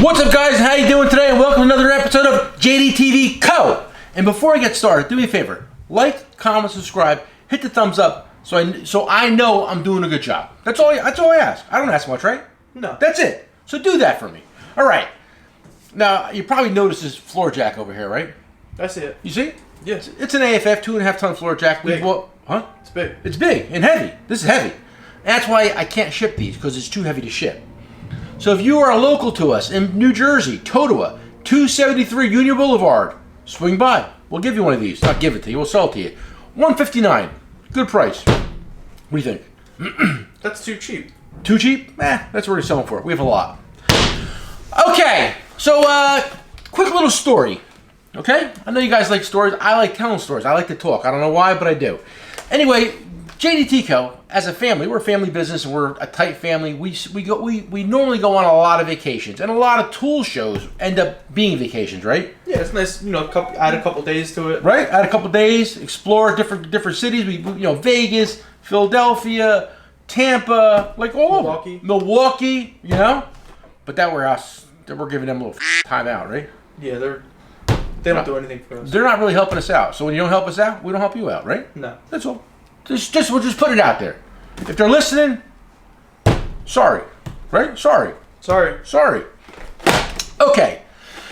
What's up, guys? How you doing today? And welcome to another episode of JDTVCo. And before I get started, do me a favor: like, comment, subscribe, hit the thumbs up, so I know I'm doing a good job. That's all I ask. I don't ask much, right? No. That's it. So do that for me. All right. Now you probably noticed this floor jack over here, right? I see it. You see? Yes. It's an AFF 2.5 ton floor jack. Big. It's big. It's big and heavy. This is heavy. And that's why I can't ship these, because it's too heavy to ship. So if you are local to us in New Jersey, Totowa, 273 Union Boulevard, swing by. We'll give you one of these. Not give it to you. We'll sell it to you. $159. Good price. What do you think? That's too cheap. Too cheap? That's what we're selling for. We have a lot. Okay. So, quick little story. Okay? I know you guys like stories. I like telling stories. I like to talk. I don't know why, but I do. Anyway, JDTCo, as a family, we're a family business and we're a tight family. We normally go on a lot of vacations, and a lot of tool shows end up being vacations, right? Yeah, it's nice. Add a couple days to it. Right, add a couple days, explore different cities. We Vegas, Philadelphia, Tampa, like all over. Milwaukee, But that warehouse, we're giving them a little time out, right? Yeah, they don't do anything for us. They're not really helping us out. So when you don't help us out, we don't help you out, right? No. That's all. We'll just put it out there. If they're listening, sorry, right? Sorry. Okay.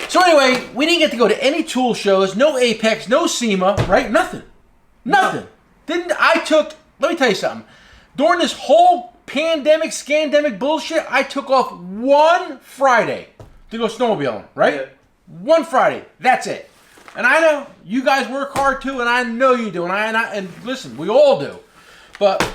So anyway, we didn't get to go to any tool shows, no Apex, no SEMA, right? Nothing. No. Let me tell you something. During this whole pandemic, scandemic bullshit, I took off one Friday to go snowmobiling, right? Yeah. One Friday. That's it. And I know you guys work hard too, and I know you do, and listen, we all do. But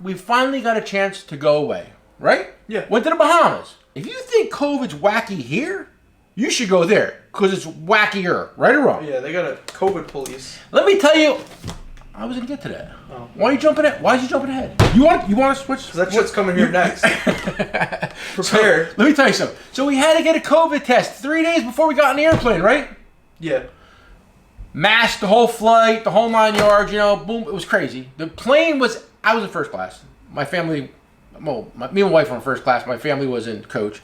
we finally got a chance to go away, right? Yeah. Went to the Bahamas. If you think COVID's wacky here, you should go there, because it's wackier, right or wrong? Yeah, they got a COVID police. Let me tell you, I was gonna get to that. Oh. Why are you jumping ahead? Why is you jumping ahead? You want to switch? Because that shit's coming here next. Prepare. Let me tell you something. So we had to get a COVID test 3 days before we got on the airplane, right? Yeah. Masked the whole flight, the whole 9 yards, boom, it was crazy. The plane I was in first class. My family, me and my wife were in first class. My family was in coach.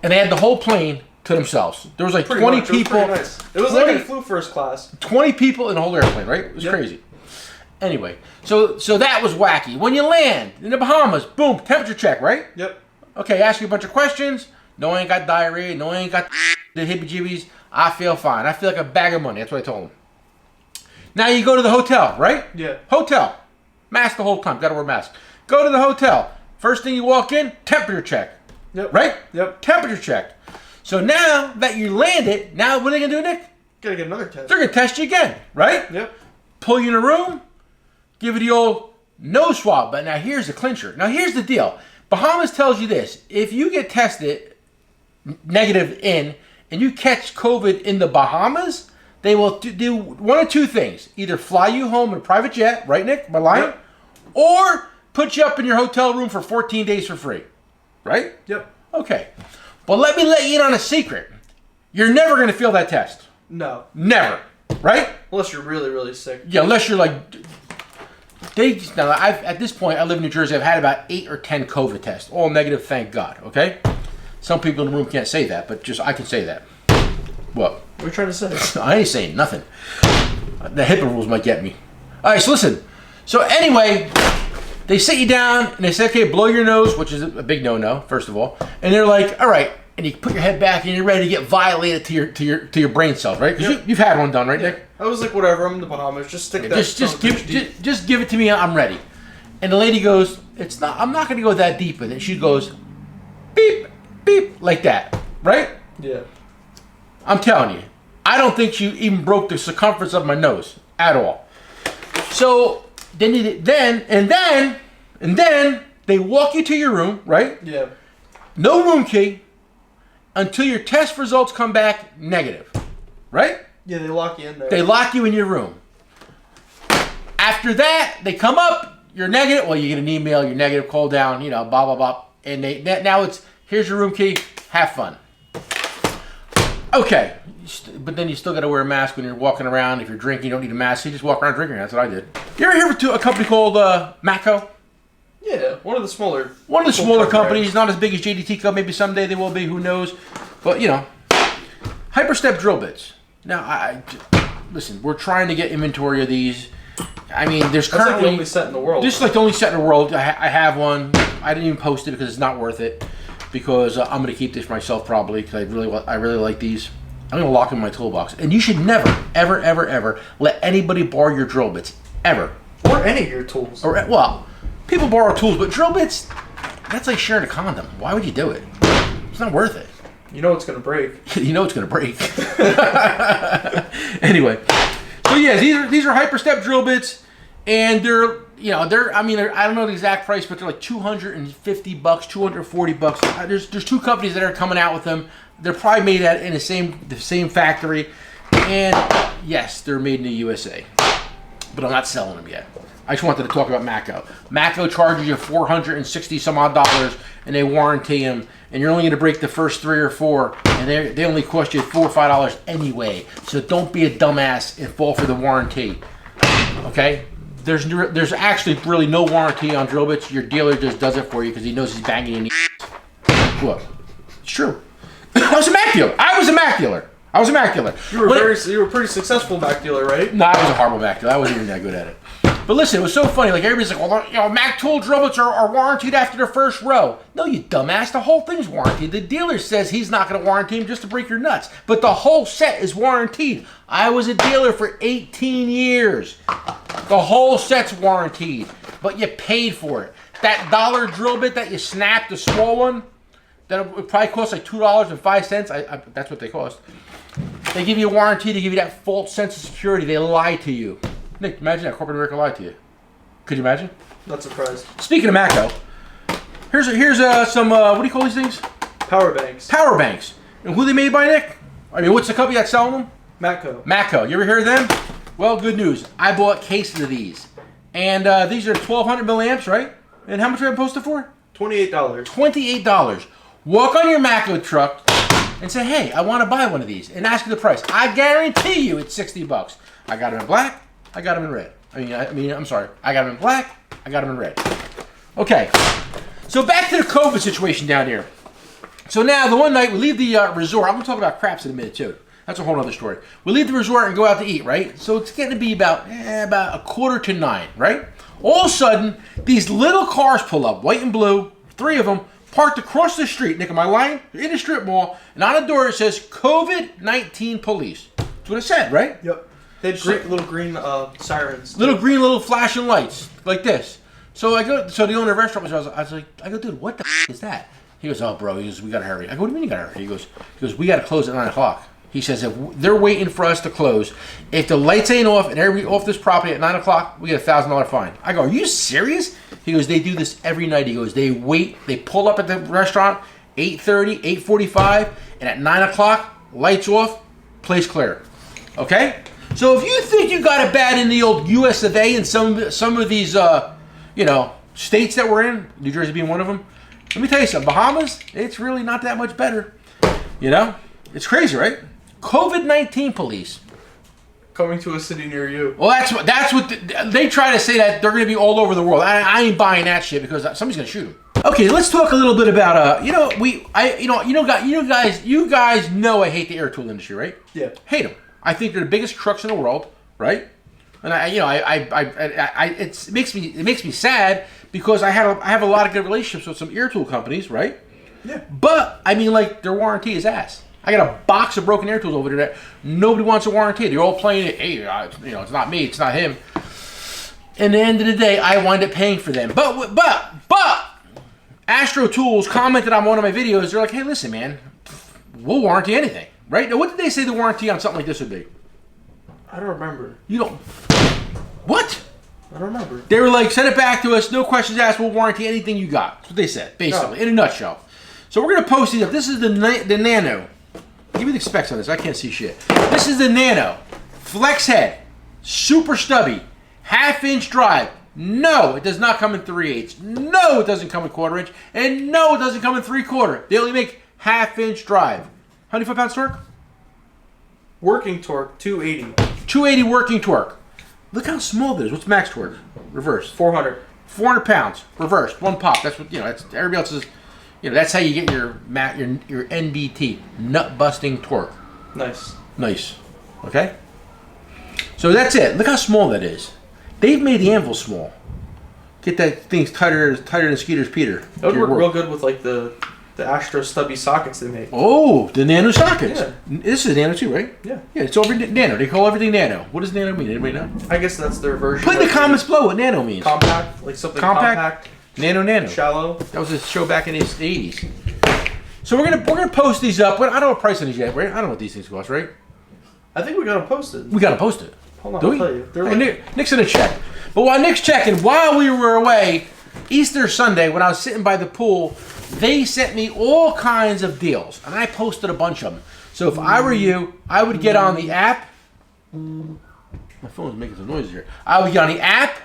And they had the whole plane to themselves. There was like Pretty 20 much. people. It was, nice. It was like I flew first class. 20 people in the whole airplane, right? It was crazy. Anyway, so that was wacky. When you land in the Bahamas, boom, temperature check, right? Yep. Okay, ask you a bunch of questions. No, I ain't got diarrhea. No, I ain't got the heebie-jeebies. I feel fine. I feel like a bag of money. That's what I told him. Now you go to the hotel, right? Yeah. Hotel. Mask the whole time. Got to wear a mask. Go to the hotel. First thing you walk in, temperature check. Yep. Right? Yep. Temperature check. So now that you landed, now what are they going to do, Nick? Gotta get another test. They're going to test you again, right? Yep. Pull you in a room, give you the old nose swab. But now here's the clincher. Now here's the deal. Bahamas tells you this. If you get tested negative and you catch COVID in the Bahamas, they will do one of two things. Either fly you home in a private jet, right, Nick? Am I lying? Yep. Or put you up in your hotel room for 14 days for free. Right? Yep. Okay. But let me let you in on a secret. You're never going to feel that test. No. Never. Right? Unless you're really, really sick. Yeah, unless you're like... at this point, I live in New Jersey. I've had about 8 or 10 COVID tests. All negative, thank God. Okay? Some people in the room can't say that, but just I can say that. What? What are you trying to say? I ain't saying nothing. The HIPAA rules might get me. All right, so listen. So anyway, they sit you down and they say, okay, blow your nose, which is a big no-no, first of all. And they're like, all right, and you put your head back and you're ready to get violated to your brain cells, right? Because you've had one done, right, Nick? I was like, whatever. I'm in the Bahamas. Just stick that. Just give it to me. I'm ready. And the lady goes, I'm not going to go that deep with it. She goes, beep, beep, like that, right? Yeah. I'm telling you, I don't think she even broke the circumference of my nose at all. So then they walk you to your room, right? Yeah. No room key until your test results come back negative, right? Yeah, they lock you in there. They lock you in your room. After that, they come up, you're negative. Well, you get an email, you're negative, call down, blah, blah, blah. And now here's your room key, have fun. Okay, but then you still got to wear a mask when you're walking around. If you're drinking, you don't need a mask. You just walk around drinking. That's what I did. You ever hear of a company called Matco? Yeah, one of the smaller. companies, not as big as JDTCo. Maybe someday they will be. Who knows? But you know, hyperstep drill bits. Now, listen. We're trying to get inventory of these. I mean, there's That's currently like the only set in the world. This is like the only set in the world. I have one. I didn't even post it because it's not worth it. Because I'm going to keep this for myself probably because I really like these. I'm going to lock them in my toolbox. And you should never, ever, ever, ever let anybody borrow your drill bits. Ever. Or any of your tools. Or, well, people borrow tools, but drill bits, that's like sharing a condom. Why would you do it? It's not worth it. You know it's going to break. You know it's going to break. Anyway. So yeah, these are hyperstep drill bits. And they're I don't know the exact price, but they're like $250, $240. There's two companies that are coming out with them. They're probably made in the same factory, and yes, they're made in the USA. But I'm not selling them yet. I just wanted to talk about Matco. Matco charges you $460 some odd, and they warranty them, and you're only going to break the first 3 or 4, and they only cost you $4 or $5 anyway. So don't be a dumbass and fall for the warranty. Okay. There's actually really no warranty on drill bits. Your dealer just does it for you because he knows he's banging in the What? It's true. I was a Mac dealer. You were a pretty successful Mac dealer, right? No, I was a horrible Mac dealer. I wasn't even that good at it. But listen, it was so funny. Like everybody's like, well, you know, Mac tool drill bits are warranted after the first row. No, you dumbass. The whole thing's warranted. The dealer says he's not going to warranty them just to break your nuts. But the whole set is warranted. I was a dealer for 18 years. The whole set's warranted. But you paid for it. That dollar drill bit that you snapped, the small one, that would probably cost like $2.05. That's what they cost. They give you a warranty. They give you that false sense of security. They lie to you. Nick, imagine that corporate America lied to you. Could you imagine? Not surprised. Speaking of Matco, here's some what do you call these things? Power banks. Power banks. And who they made by, Nick? I mean, what's the company that's selling them? Matco. You ever hear of them? Well, good news. I bought cases of these, and these are 1,200 milliamps, right? And how much are they posted for? $28. $28. Walk on your Matco truck and say, hey, I want to buy one of these, and ask you the price. I guarantee you it's $60. I got them in black. I got them in red. I'm sorry. I got them in black. I got them in red. Okay. So back to the COVID situation down here. So now, the one night we leave the resort. I'm going to talk about craps in a minute, too. That's a whole other story. We leave the resort and go out to eat, right? So it's getting to be about 8:45, right? All of a sudden, these little cars pull up, white and blue, 3 of them, parked across the street. Nick, am I lying? In a strip mall, and on the door it says COVID-19 police. That's what it said, right? Yep. They had little green sirens. Little flashing lights, like this. So the owner of the restaurant was like, dude, what the is that? He goes, oh, bro, he goes, we gotta hurry. I go, what do you mean you gotta hurry? He goes, we gotta close at 9 o'clock. He says, if they're waiting for us to close, if the lights ain't off and everybody off this property at 9 o'clock, we get a $1,000 fine. I go, are you serious? He goes, they do this every night. He goes, they pull up at the restaurant, 8:30, 8:45, and at 9 o'clock, lights off, place clear. Okay? So if you think you got it bad in the old US of A and some of these, states that we're in, New Jersey being one of them, let me tell you something. Bahamas, it's really not that much better. You know? It's crazy, right? COVID-19 police. Coming to a city near you. Well, that's what they try to say, that they're going to be all over the world. I ain't buying that shit because somebody's going to shoot them. Okay, let's talk a little bit about you guys know I hate the air tool industry, right? Yeah. Hate them. I think they're the biggest crooks in the world, right? And it makes me sad because I have a lot of good relationships with some ear tool companies, right? Yeah. But I mean, like, their warranty is ass. I got a box of broken air tools over there that nobody wants a warranty. They're all playing it. Hey, it's not me, it's not him. And at the end of the day, I wind up paying for them. But Astro Tools commented on one of my videos. They're like, hey, listen, man, we'll warranty anything, right? Now, what did they say the warranty on something like this would be? I don't remember. You don't. What? I don't remember. They were like, send it back to us. No questions asked. We'll warranty anything you got. That's what they said, basically, in a nutshell. So we're going to post these up. This is the Nano. Give me the specs on this. I can't see shit. This is the Nano. Flex head. Super stubby. 1/2-inch drive. No, it does not come in 3/8. No, it doesn't come in 1/4 inch. And no, it doesn't come in 3/4. They only make 1/2-inch drive. How many foot-pounds torque? Working torque, 280. 280 working torque. Look how small this is. What's max torque? Reverse. 400. 400 pounds, reversed, one pop. That's what, that's everybody else is, that's how you get your NBT, nut busting torque. Nice. Okay? So that's it. Look how small that is. They've made the anvil small. Get that thing tighter than Skeeter's Peter. That would work real good with like the Astro stubby sockets they make. Oh, the nano sockets. Yeah. This is nano too, right? Yeah. Yeah, it's over nano. They call everything nano. What does nano mean? Anybody know? I guess that's their version. Put in the comments below what nano means. Compact, like something compact. Nano. Shallow. That was a show back in the 80s. So we're gonna post these up. I don't know what price on these yet, right? I don't know what these things cost, right? I think we got them posted. We gotta post it. Hold on, Do I'll we? tell you. They're Hey, Nick's gonna check. But while Nick's checking, while we were away, Easter Sunday, when I was sitting by the pool, they sent me all kinds of deals, and I posted a bunch of them. So if I were you, I would get on the app. My phone's making some noises here. I would get on the app,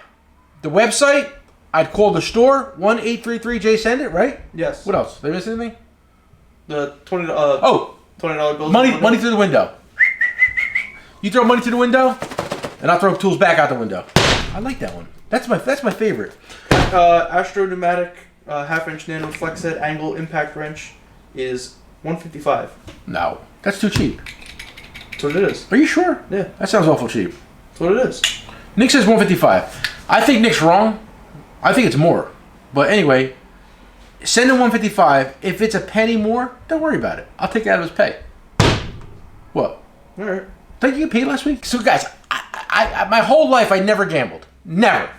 the website. I'd call the store, 1-833-J-SEND it, right? Yes. What else? Did I miss anything? The $20 bills. Money through the window. You throw money through the window, and I'll throw tools back out the window. I like that one. That's my favorite. Astro pneumatic half-inch nano flex head angle impact wrench is $155. No, that's too cheap. That's what it is. Are you sure? Yeah. That sounds awful cheap. That's what it is. Nick says 155. I think Nick's wrong. I think it's more. But anyway, send him 155. If it's a penny more, don't worry about it. I'll take it out of his pay. What? All right. Did you get paid last week? So guys, I my whole life I never gambled. Never.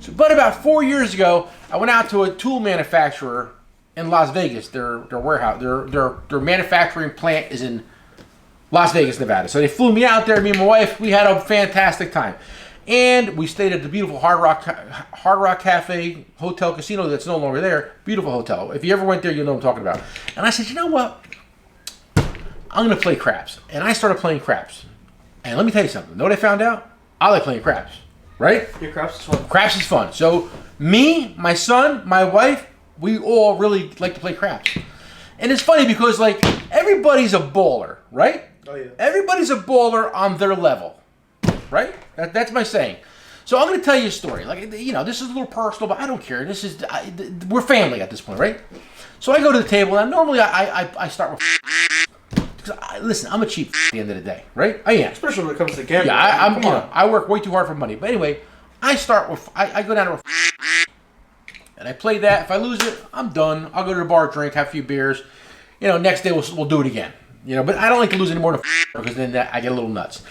So, but about 4 years ago, I went out to a tool manufacturer in Las Vegas. Their warehouse, their manufacturing plant is in Las Vegas, Nevada. So they flew me out there. Me and my wife, we had a fantastic time, and we stayed at the beautiful Hard Rock Cafe Hotel Casino that's no longer there. Beautiful hotel. If you ever went there, you'll know what I'm talking about. And I said, you know what? I'm going to play craps. And I started playing craps. And let me tell you something. Know what I found out? I like playing craps. Right? Your craps is fun. Craps is fun. So me, my son, my wife, we all really like to play craps. And it's funny because like everybody's a baller, right? Oh yeah. Everybody's a baller on their level. Right? That's my saying. So I'm going to tell you a story. Like, this is a little personal, but I don't care. We're family at this point, right? So I go to the table, and normally I start with listen, I'm a cheap at the end of the day, right? I am. Especially when it comes to gambling. Yeah, I work way too hard for money. But anyway, I start with, I go down to and I play that. If I lose it, I'm done. I'll go to the bar, drink, have a few beers. Next day we'll do it again. But I don't like to lose any more than because then I get a little nuts.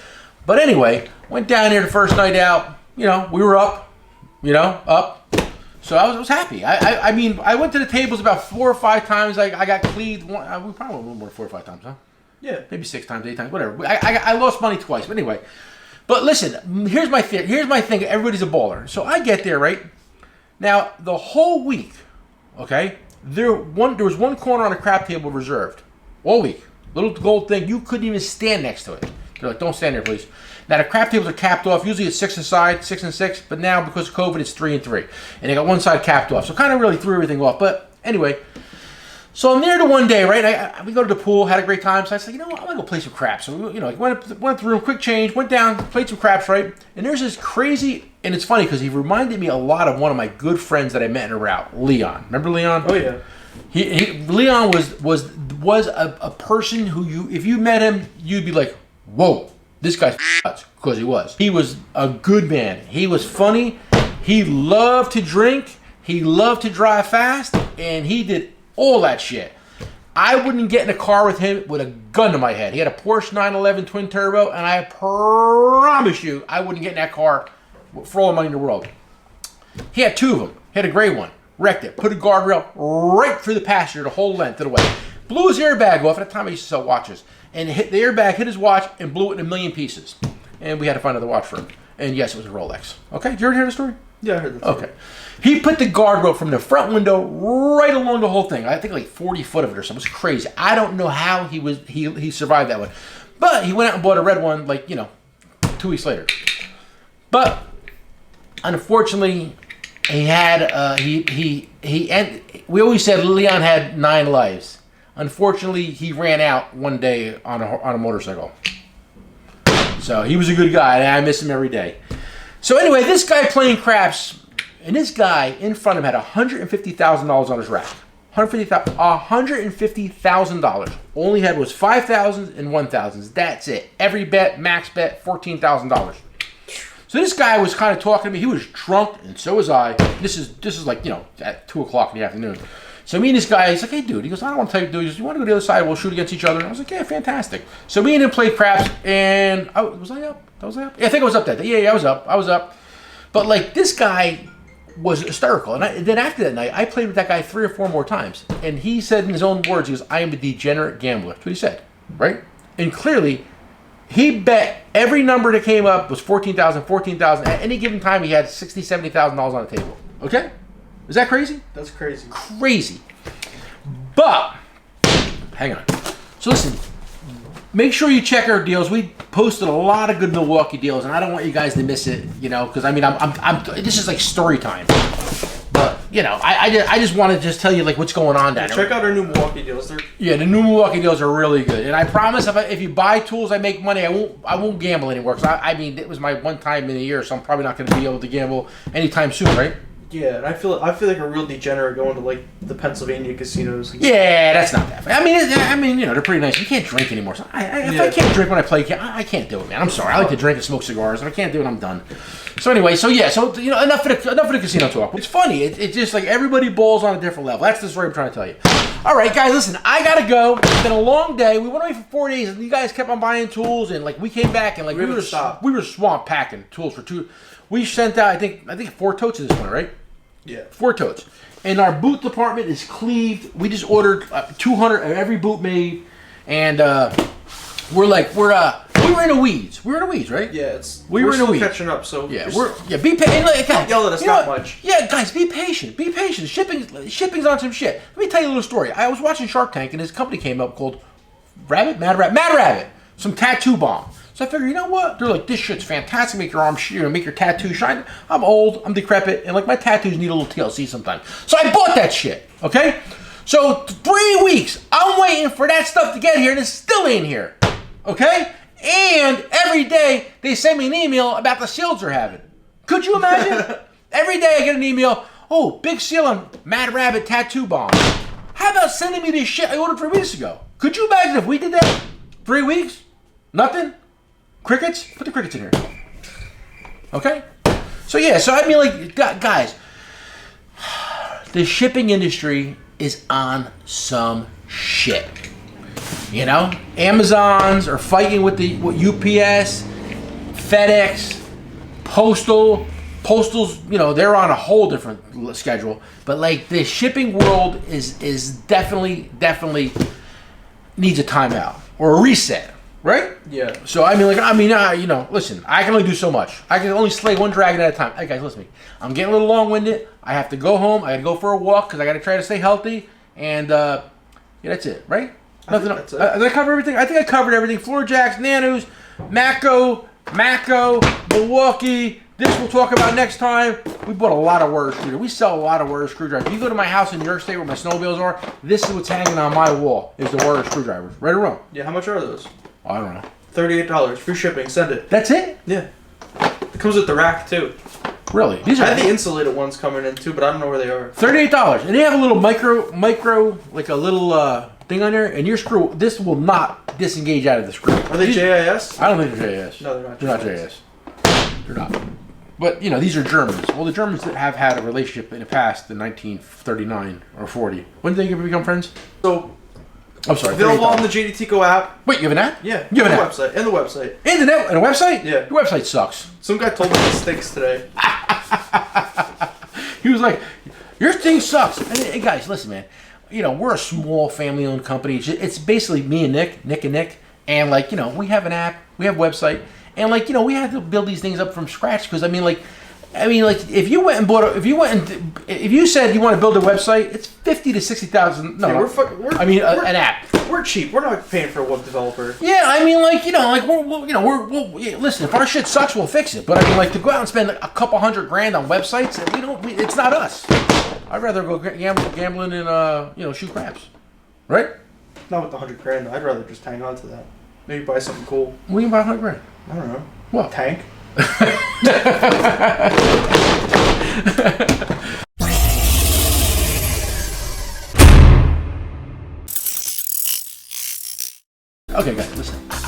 But anyway, went down there the first night out. We were up. So I was happy. I mean, I went to the tables about 4 or 5 times. I got cleaved. We probably went more than 4 or 5 times, huh? Yeah. Maybe 6 times, 8 times, whatever. I lost money twice, but anyway. But listen, here's my thing. Everybody's a baller. So I get there, right? Now, the whole week, okay, there was one corner on the crap table reserved. All week. Little gold thing. You couldn't even stand next to it. They're like, don't stand there, please. Now, the crap tables are capped off. Usually it's 6 aside, 6 and 6. But now, because of COVID, it's 3 and 3. And they got one side capped off. So kind of really threw everything off. But anyway, so I'm there to one day, right? We go to the pool, had a great time. So I said, I'm going to go play some craps. So, went to the room, quick change, went down, played some craps, right? And there's this crazy, and it's funny because he reminded me a lot of one of my good friends that I met in a route, Leon. Remember Leon? Oh, yeah. Leon was a person who if you met him, you'd be like, whoa, this guy's nuts, because he was. He was a good man. He was funny. He loved to drink. He loved to drive fast, and he did all that shit. I wouldn't get in a car with him with a gun to my head. He had a Porsche 911 twin turbo, and I promise you, I wouldn't get in that car for all the money in the world. He had 2 of them. He had a gray one. Wrecked it. Put a guardrail right through the passenger the whole length of the way. Blew his airbag off. At the time, I used to sell watches. And the airbag hit his watch and blew it in a million pieces. And we had to find another watch for him. And yes, it was a Rolex. Okay, did you ever hear the story? Yeah, I heard that story. Okay. He put the guardrail from the front window right along the whole thing. I think like 40 foot of it or something. It was crazy. I don't know how he survived that one. But he went out and bought a red one 2 weeks later. But unfortunately, he had we always said Leon had 9 lives. Unfortunately, he ran out one day on a motorcycle. So he was a good guy, and I miss him every day. So anyway, this guy playing craps, And this guy in front of him had $150,000 on his rack. $150,000. All he had was 5,000s and 1,000s. That's it. Every bet, max bet, $14,000. So this guy was kind of talking to me. He was drunk, and so was I. This is like, you know, at 2 o'clock in the afternoon. So me and this guy, he's like, hey, dude. He goes, I don't want to tell you, dude. He goes, you want to go to the other side? We'll shoot against each other. And I was like, yeah, fantastic. So me and him played craps, and was I up? Was I up? Yeah, I think I was up that day. Yeah, I was up. But, like, this guy was hysterical. And then after that night, I played with that guy 3 or 4 more times. And he said in his own words, he goes, I am a degenerate gambler. That's what he said, right? And clearly, he bet every number that came up was 14,000. At any given time, he had $60,000, $70,000 on the table. Okay? Is that crazy? That's crazy. Crazy. But, hang on. So listen, make sure you check our deals. We posted a lot of good Milwaukee deals, and I don't want you guys to miss it, you know, because I mean, this is like story time. But you know, I just want to just tell you like what's going on down there. Check out our new Milwaukee deals. Yeah, the new Milwaukee deals are really good, and I promise if you buy tools, I make money. I won't gamble anymore. Cause I mean, it was my one time in a year, so I'm probably not going to be able to gamble anytime soon, right? Yeah, and I feel like a real degenerate going to like the Pennsylvania casinos. Yeah, that's not that bad. I mean, you know, they're pretty nice. You can't drink anymore. So if I can't drink when I play, I can't do it, man. I'm sorry. I like to drink and smoke cigars. If I can't do it, I'm done. So anyway, so you know, enough of the casino talk. It's funny. It's just like everybody balls on a different level. That's the story I'm trying to tell you. All right, guys, listen. I gotta go. It's been a long day. We went away for 4 days, and you guys kept on buying tools, and like we came back, and like we were swamp packing tools for 2. We sent out I think 4 totes at this point, right? Yeah. 4 totes. And our boot department is cleaved. We just ordered 200 of every boot made. And we were in the weeds. We were in the weeds, right? Yeah, we're still catching up, so yeah, be patient. Like, don't yell at us that much. Yeah, guys, be patient. Be patient. Shipping's on some shit. Let me tell you a little story. I was watching Shark Tank, and his company came up called Mad Rabbit. Some tattoo bomb. So I figured, you know what? They're like, this shit's fantastic. Make your arm make your tattoo shine. I'm old. I'm decrepit. And like my tattoos need a little TLC sometimes. So I bought that shit. Okay? So 3 weeks. I'm waiting for that stuff to get here and it still ain't here. Okay? And every day they send me an email about the sales they're having. Could you imagine? Every day I get an email. Oh, big sale on Mad Rabbit tattoo bomb. How about sending me this shit I ordered 3 weeks ago? Could you imagine if we did that? 3 weeks? Nothing? Crickets? Put the crickets in here. Okay? So yeah, so I mean like, guys, the shipping industry is on some shit. You know? Amazons are fighting with UPS, FedEx, Postal's, you know, they're on a whole different schedule. But like the shipping world is definitely needs a timeout or a reset. Right? Yeah. So, you know, listen, I can only do so much. I can only slay one dragon at a time. Hey, guys, listen to me. I'm getting a little long-winded. I have to go home. I got to go for a walk because I got to try to stay healthy. And, yeah, that's it, right? Nothing else. Did I cover everything? I think I covered everything. Floor jacks, nanos, Mako, Milwaukee. This we'll talk about next time. We bought a lot of wire screwdrivers. We sell a lot of wire screwdrivers. If you go to my house in New York State where my snowmobiles are, this is what's hanging on my wall is the wire screwdrivers. Right or wrong? Yeah, how much are those? I don't know. $38, free shipping. Send it. That's it? Yeah. It comes with the rack too. Really? I had the insulated ones coming in too, but I don't know where they are. $38, and they have a little micro, like a little thing on there, and your screw. This will not disengage out of the screw. Are they JIS? I don't think they're JIS. No, they're not. They're not JIS. They're not. But you know, these are Germans. Well, the Germans that have had a relationship in the past, in 1939 or 40. When did they become friends? So. I'm sorry. Available on the JDTCo app. Wait, you have an app? Yeah. You have an app? Website. And the website. And a website? Yeah. Your website sucks. Some guy told me it stinks today. He was like, your thing sucks. And, hey, guys, listen, man. You know, we're a small family-owned company. It's basically me and Nick. And, like, you know, we have an app. We have a website. And, like, you know, we had to build these things up from scratch. Because, I mean, like, if you went and bought, if you said you want to build a website, it's $50,000 to $60,000. No, an app. We're cheap. We're not paying for a web developer. Yeah, I mean, like, you know, like listen. If our shit sucks, we'll fix it. But I mean, like, to go out and spend a couple $100,000 on websites, it's not us. I'd rather go gambling and shoot craps, right? Not with the $100,000. I'd rather just hang on to that. Maybe buy something cool. What do you buy $100,000? I don't know. What? Tank.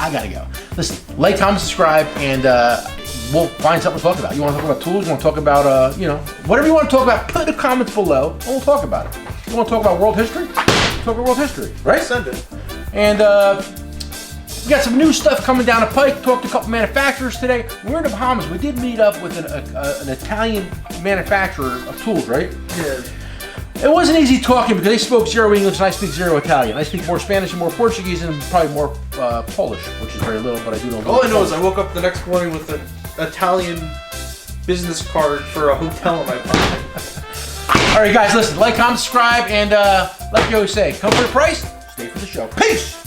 I gotta go. Listen, like, comment, subscribe, and we'll find something to talk about. You want to talk about tools? You want to talk about, whatever you want to talk about, put in the comments below, and we'll talk about it. You want to talk about world history? Talk about world history, right? Send it. And we got some new stuff coming down the pike. Talked to a couple manufacturers today. We're in the Bahamas. We did meet up with an Italian manufacturer of tools, right? Yeah. It wasn't easy talking because they spoke zero English and I speak zero Italian. I speak more Spanish and more Portuguese and probably more Polish, which is very little, but I do know. All I know is I woke up the next morning with an Italian business card for a hotel in my pocket. All right, guys, listen, like, comment, subscribe, and like you always say, come for the price, stay for the show. Peace!